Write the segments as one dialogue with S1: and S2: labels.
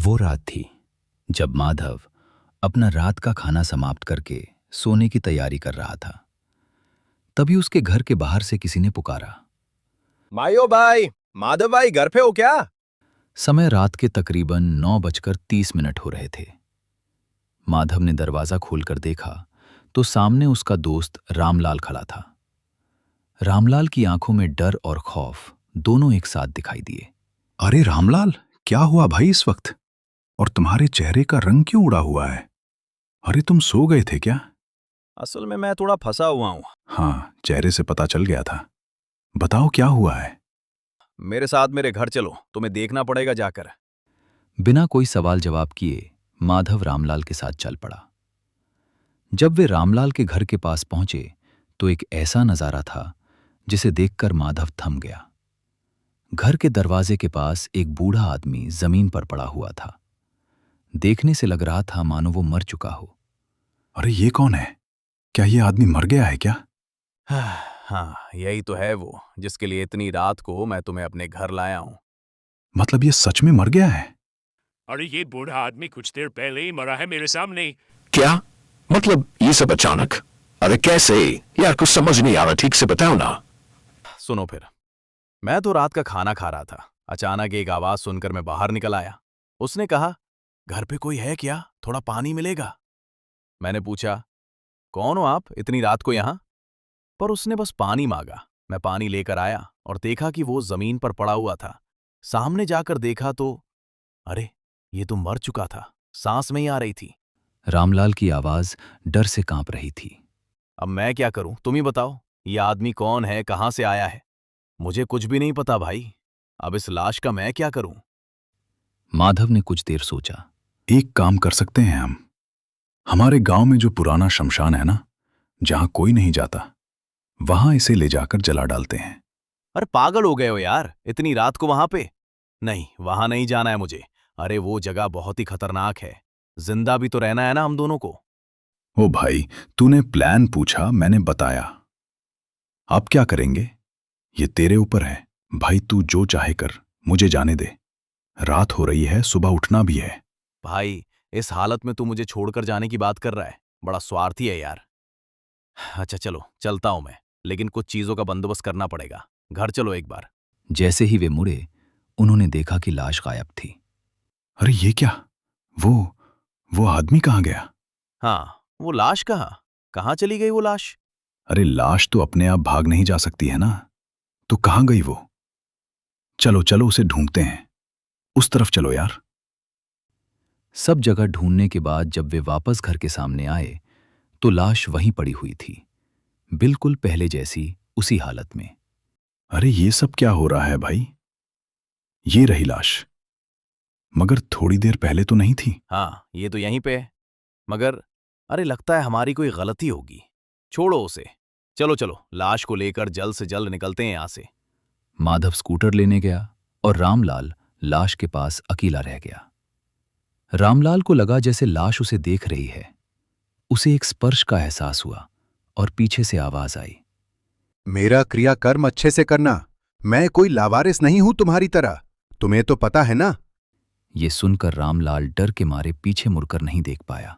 S1: वो रात थी जब माधव अपना रात का खाना समाप्त करके सोने की तैयारी कर रहा था। तभी उसके घर के बाहर से किसी ने पुकारा।
S2: मायो भाई, माधव भाई घर पे हो क्या?
S1: समय रात के तकरीबन 9:30 हो रहे थे। माधव ने दरवाजा खोलकर देखा तो सामने उसका दोस्त रामलाल खड़ा था। रामलाल की आंखों में डर और खौफ दोनों एक साथ दिखाई दिए।
S3: अरे रामलाल, क्या हुआ भाई इस वक्त? और तुम्हारे चेहरे का रंग क्यों उड़ा हुआ है? अरे तुम सो गए थे क्या?
S2: असल में मैं थोड़ा फंसा हुआ हूँ।
S3: हाँ, चेहरे से पता चल गया था। बताओ क्या हुआ है?
S2: मेरे साथ मेरे घर चलो, तुम्हें देखना पड़ेगा जाकर।
S1: बिना कोई सवाल जवाब किए माधव रामलाल के साथ चल पड़ा। जब वे रामलाल के घर के पास पहुंचे तो एक ऐसा नजारा था जिसे देखकर माधव थम गया। घर के दरवाजे के पास एक बूढ़ा आदमी जमीन पर पड़ा हुआ था। देखने से लग रहा था मानो वो मर चुका हो।
S3: अरे ये कौन है? क्या ये आदमी मर गया है क्या?
S2: हाँ, यही तो है वो जिसके लिए इतनी रात को मैं तुम्हें अपने घर लाया हूँ।
S3: मतलब ये सच में मर गया है?
S4: अरे ये बूढ़ा आदमी कुछ देर पहले ही मरा है मेरे सामने।
S5: क्या? मतलब ये सब अचानक? अरे कैसे? यार कुछ समझ नहीं आ रहा, ठीक से बताओ ना।
S2: सुनो फिर, मैं तो रात का खाना खा रहा था। अचानक एक आवाज सुनकर मैं बाहर निकल आया। उसने कहा, घर पे कोई है क्या? थोड़ा पानी मिलेगा? मैंने पूछा, कौन हो आप इतनी रात को यहां? पर उसने बस पानी मांगा। मैं पानी लेकर आया और देखा कि वो जमीन पर पड़ा हुआ था। सामने जाकर देखा तो अरे, ये तो मर चुका था, सांस नहीं आ रही थी।
S1: रामलाल की आवाज डर से कांप रही थी।
S2: अब मैं क्या करूं, तुम ही बताओ। ये आदमी कौन है, कहां से आया है? मुझे कुछ भी नहीं पता भाई। अब इस लाश का मैं क्या करूं?
S1: माधव ने कुछ देर सोचा।
S3: एक काम कर सकते हैं हम। हमारे गांव में जो पुराना शमशान है ना, जहां कोई नहीं जाता, वहां इसे ले जाकर जला डालते हैं।
S2: अरे पागल हो गए हो यार, इतनी रात को वहां पे? नहीं, वहां नहीं जाना है मुझे। अरे वो जगह बहुत ही खतरनाक है। जिंदा भी तो रहना है ना हम दोनों को।
S3: ओ भाई, तूने प्लान पूछा, मैंने बताया। आप क्या करेंगे ये तेरे ऊपर है। भाई तू जो चाहे कर, मुझे जाने दे। रात हो रही है, सुबह उठना भी है।
S2: भाई, इस हालत में तू मुझे छोड़कर जाने की बात कर रहा है? बड़ा स्वार्थी है यार। अच्छा चलो, चलता हूं मैं, लेकिन कुछ चीजों का बंदोबस्त करना पड़ेगा। घर चलो एक बार।
S1: जैसे ही वे मुड़े उन्होंने देखा कि लाश गायब थी।
S3: अरे ये क्या? वो आदमी कहाँ गया?
S2: हाँ, वो लाश कहाँ चली गई वो लाश?
S3: अरे लाश तो अपने आप भाग नहीं जा सकती है ना, तो कहाँ गई वो? चलो चलो उसे ढूंढते हैं। उस तरफ चलो यार।
S1: सब जगह ढूंढने के बाद जब वे वापस घर के सामने आए तो लाश वहीं पड़ी हुई थी, बिल्कुल पहले जैसी, उसी हालत में।
S3: अरे ये सब क्या हो रहा है भाई? ये रही लाश, मगर थोड़ी देर पहले तो नहीं थी।
S2: हाँ, ये तो यहीं पे है। मगर अरे, लगता है हमारी कोई गलती होगी। छोड़ो उसे। चलो चलो, लाश को लेकर जल्द से जल्द निकलते हैं यहां से।
S1: माधव स्कूटर लेने गया और रामलाल लाश के पास अकेला रह गया। रामलाल को लगा जैसे लाश उसे देख रही है। उसे एक स्पर्श का एहसास हुआ और पीछे से आवाज आई।
S6: मेरा क्रियाकर्म अच्छे से करना। मैं कोई लावारिस नहीं हूं तुम्हारी तरह, तुम्हें तो पता है ना।
S1: ये सुनकर रामलाल डर के मारे पीछे मुड़कर नहीं देख पाया।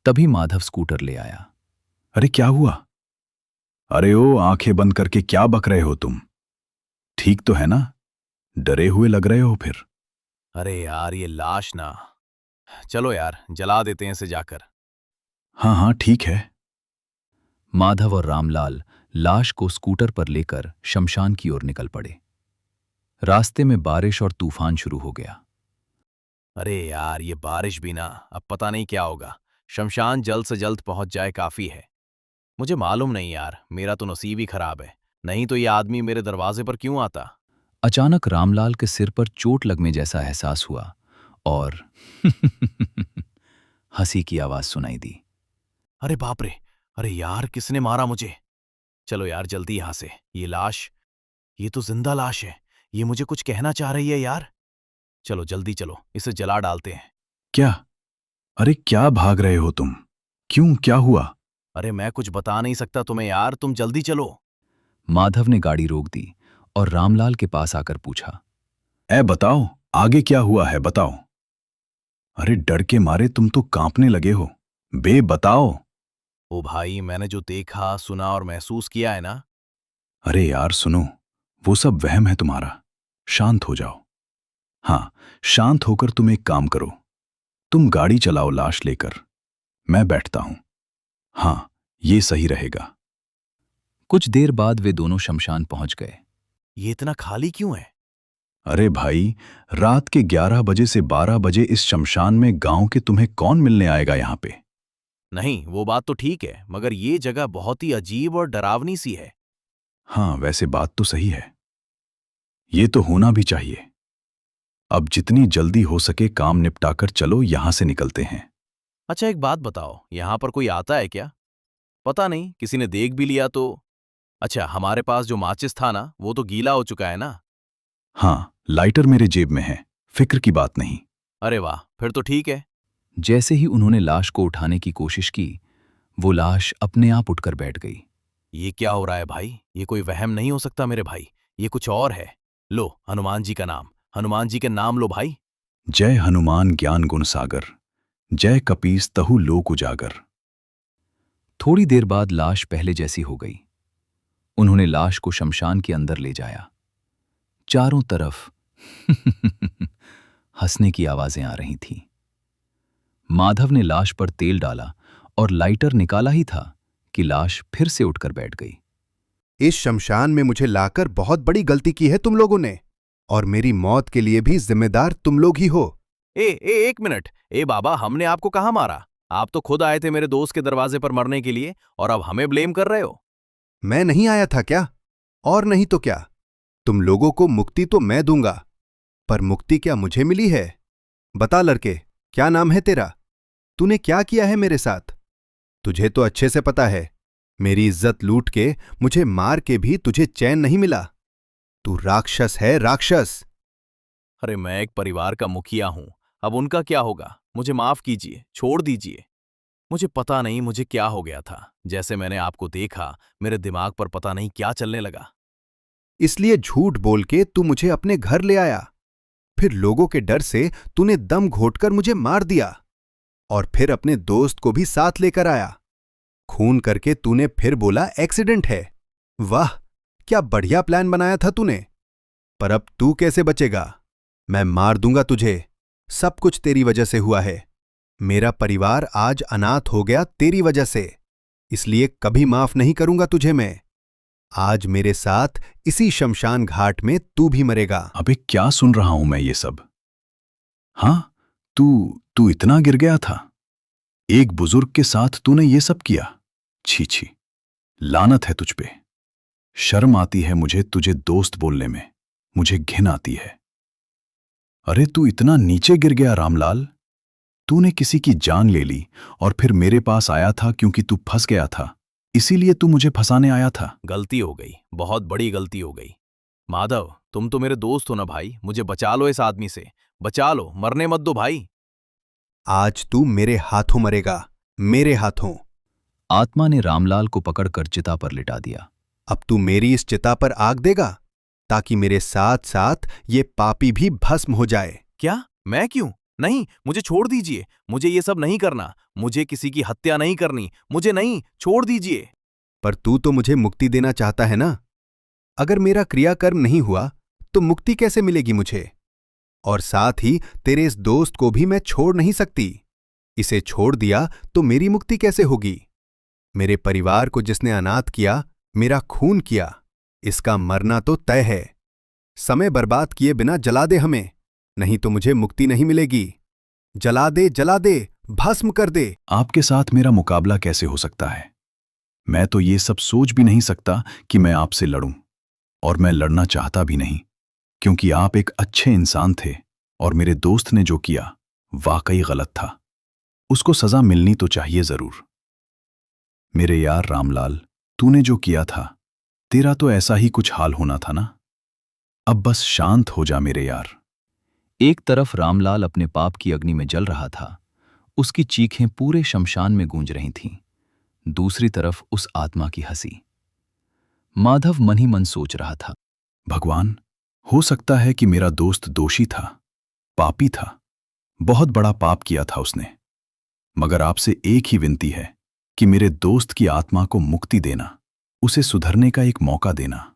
S1: तभी माधव स्कूटर ले आया।
S3: अरे क्या हुआ? अरे ओ, आंखें बंद करके क्या बक रहे हो तुम? ठीक तो है ना? डरे हुए लग रहे हो फिर।
S2: अरे यार, ये लाश ना, चलो यार जला देते हैं इसे जाकर।
S3: हाँ हाँ ठीक है।
S1: माधव और रामलाल लाश को स्कूटर पर लेकर शमशान की ओर निकल पड़े। रास्ते में बारिश और तूफान शुरू हो गया।
S2: अरे यार, ये बारिश भी ना, अब पता नहीं क्या होगा। शमशान जल्द से जल्द पहुंच जाए काफी है। मुझे मालूम नहीं यार, मेरा तो नसीब ही खराब है। नहीं तो ये आदमी मेरे दरवाजे पर क्यों आता?
S1: अचानक रामलाल के सिर पर चोट लगने जैसा एहसास हुआ और हंसी की आवाज सुनाई दी।
S2: अरे बाप रे! अरे यार, किसने मारा मुझे? चलो यार जल्दी यहां से। ये लाश, ये तो जिंदा लाश है। ये मुझे कुछ कहना चाह रही है यार। चलो जल्दी चलो, इसे जला डालते हैं।
S3: क्या? अरे क्या भाग रहे हो तुम? क्यों, क्या हुआ?
S2: अरे मैं कुछ बता नहीं सकता तुम्हें यार, तुम जल्दी चलो।
S1: माधव ने गाड़ी रोक दी और रामलाल के पास आकर पूछा।
S3: बताओ, आगे क्या हुआ है बताओ। अरे डर के मारे तुम तो कांपने लगे हो। बे बताओ।
S2: ओ भाई, मैंने जो देखा, सुना और महसूस किया है ना।
S3: अरे यार सुनो, वो सब वहम है तुम्हारा। शांत हो जाओ। हाँ, शांत होकर तुम एक काम करो। तुम गाड़ी चलाओ लाश लेकर, मैं बैठता हूं। हाँ, ये सही रहेगा।
S1: कुछ देर बाद वे दोनों शमशान पहुंच गए।
S2: ये इतना खाली क्यों है?
S3: अरे भाई, रात के 11 बजे से 12 बजे इस शमशान में गांव के तुम्हें कौन मिलने आएगा यहां पे?
S2: नहीं, वो बात तो ठीक है, मगर ये जगह बहुत ही अजीब और डरावनी सी है।
S3: हाँ, वैसे बात तो सही है। ये तो होना भी चाहिए। अब जितनी जल्दी हो सके काम निपटाकर चलो, यहां से निकलते हैं।
S2: अच्छा, एक बात बताओ, यहां पर कोई आता है क्या? पता नहीं, किसी ने देख भी लिया तो। अच्छा, हमारे पास जो माचिस था ना, वो तो गीला हो चुका है ना।
S3: हाँ, लाइटर मेरे जेब में है, फिक्र की बात नहीं।
S2: अरे वाह, फिर तो ठीक है।
S1: जैसे ही उन्होंने लाश को उठाने की कोशिश की, वो लाश अपने आप उठकर बैठ गई।
S2: ये क्या हो रहा है भाई? ये कोई वहम नहीं हो सकता मेरे भाई, ये कुछ और है। लो, हनुमान जी का नाम, हनुमान जी के नाम लो भाई।
S3: जय हनुमान ज्ञान गुण सागर, जय कपीस तहु लोक उजागर।
S1: थोड़ी देर बाद लाश पहले जैसी हो गई। उन्होंने लाश को शमशान के अंदर ले जाया। चारों तरफ हंसने की आवाजें आ रही थीं। माधव ने लाश पर तेल डाला और लाइटर निकाला ही था कि लाश फिर से उठकर बैठ गई।
S6: इस शमशान में मुझे लाकर बहुत बड़ी गलती की है तुम लोगों ने, और मेरी मौत के लिए भी जिम्मेदार तुम लोग ही हो।
S2: एक मिनट। ए बाबा, हमने आपको कहाँ मारा? आप तो खुद आए थे मेरे दोस्त के दरवाजे पर मरने के लिए, और अब हमें ब्लेम कर रहे हो।
S6: मैं नहीं आया था क्या? और नहीं तो क्या? तुम लोगों को मुक्ति तो मैं दूंगा, पर मुक्ति क्या मुझे मिली है? बता लड़के, क्या नाम है तेरा? तूने क्या किया है मेरे साथ? तुझे तो अच्छे से पता है, मेरी इज्जत लूट के, मुझे मार के भी तुझे चैन नहीं मिला। तू राक्षस है, राक्षस।
S2: अरे, मैं एक परिवार का मुखिया हूं, अब उनका क्या होगा? मुझे माफ कीजिए, छोड़ दीजिए। मुझे पता नहीं मुझे क्या हो गया था, जैसे मैंने आपको देखा, मेरे दिमाग पर पता नहीं क्या चलने लगा।
S6: इसलिए झूठ बोल के तू मुझे अपने घर ले आया, फिर लोगों के डर से तूने दम घोटकर मुझे मार दिया, और फिर अपने दोस्त को भी साथ लेकर आया। खून करके तूने फिर बोला एक्सीडेंट है। वाह, क्या बढ़िया प्लान बनाया था तूने। पर अब तू कैसे बचेगा? मैं मार दूंगा तुझे। सब कुछ तेरी वजह से हुआ है। मेरा परिवार आज अनाथ हो गया तेरी वजह से, इसलिए कभी माफ नहीं करूंगा तुझे मैं। आज मेरे साथ इसी शमशान घाट में तू भी मरेगा।
S3: अबे क्या सुन रहा हूं मैं ये सब? हाँ, तू इतना गिर गया था? एक बुजुर्ग के साथ तूने ये सब किया? छी छी, लानत है तुझ पे। शर्म आती है मुझे तुझे दोस्त बोलने में, मुझे घिन आती है। अरे तू इतना नीचे गिर गया रामलाल? तूने किसी की जान ले ली और फिर मेरे पास आया था क्योंकि तू फंस गया था, इसीलिए तू मुझे फंसाने आया था।
S2: गलती हो गई, बहुत बड़ी गलती हो गई। माधव, तुम तो मेरे दोस्त हो ना भाई, मुझे बचा लो इस आदमी से, बचा लो, मरने मत दो भाई।
S6: आज तू मेरे हाथों मरेगा, मेरे हाथों।
S1: आत्मा ने रामलाल को पकड़कर चिता पर लिटा दिया।
S6: अब तू मेरी इस चिता पर आग देगा, ताकि मेरे साथ साथ ये पापी भी भस्म हो जाए।
S2: क्या? मैं क्यों? नहीं, मुझे छोड़ दीजिए, मुझे ये सब नहीं करना, मुझे किसी की हत्या नहीं करनी, मुझे नहीं, छोड़ दीजिए।
S6: पर तू तो मुझे मुक्ति देना चाहता है ना? अगर मेरा क्रियाकर्म नहीं हुआ तो मुक्ति कैसे मिलेगी मुझे? और साथ ही तेरे इस दोस्त को भी मैं छोड़ नहीं सकती। इसे छोड़ दिया तो मेरी मुक्ति कैसे होगी? मेरे परिवार को जिसने अनाथ किया, मेरा खून किया, इसका मरना तो तय है। समय बर्बाद किए बिना जला दे हमें, नहीं तो मुझे मुक्ति नहीं मिलेगी। जला दे, भस्म कर दे।
S3: आपके साथ मेरा मुकाबला कैसे हो सकता है? मैं तो ये सब सोच भी नहीं सकता कि मैं आपसे लड़ूं, और मैं लड़ना चाहता भी नहीं, क्योंकि आप एक अच्छे इंसान थे और मेरे दोस्त ने जो किया वाकई गलत था। उसको सजा मिलनी तो चाहिए जरूर। मेरे यार रामलाल, तूने जो किया था, तेरा तो ऐसा ही कुछ हाल होना था ना? अब बस शांत हो जा मेरे यार।
S1: एक तरफ रामलाल अपने पाप की अग्नि में जल रहा था, उसकी चीखें पूरे शमशान में गूंज रही थीं। दूसरी तरफ उस आत्मा की हंसी। माधव मन ही मन सोच रहा था,
S3: भगवान, हो सकता है कि मेरा दोस्त दोषी था, पापी था, बहुत बड़ा पाप किया था उसने, मगर आपसे एक ही विनती है कि मेरे दोस्त की आत्मा को मुक्ति देना, उसे सुधरने का एक मौका देना।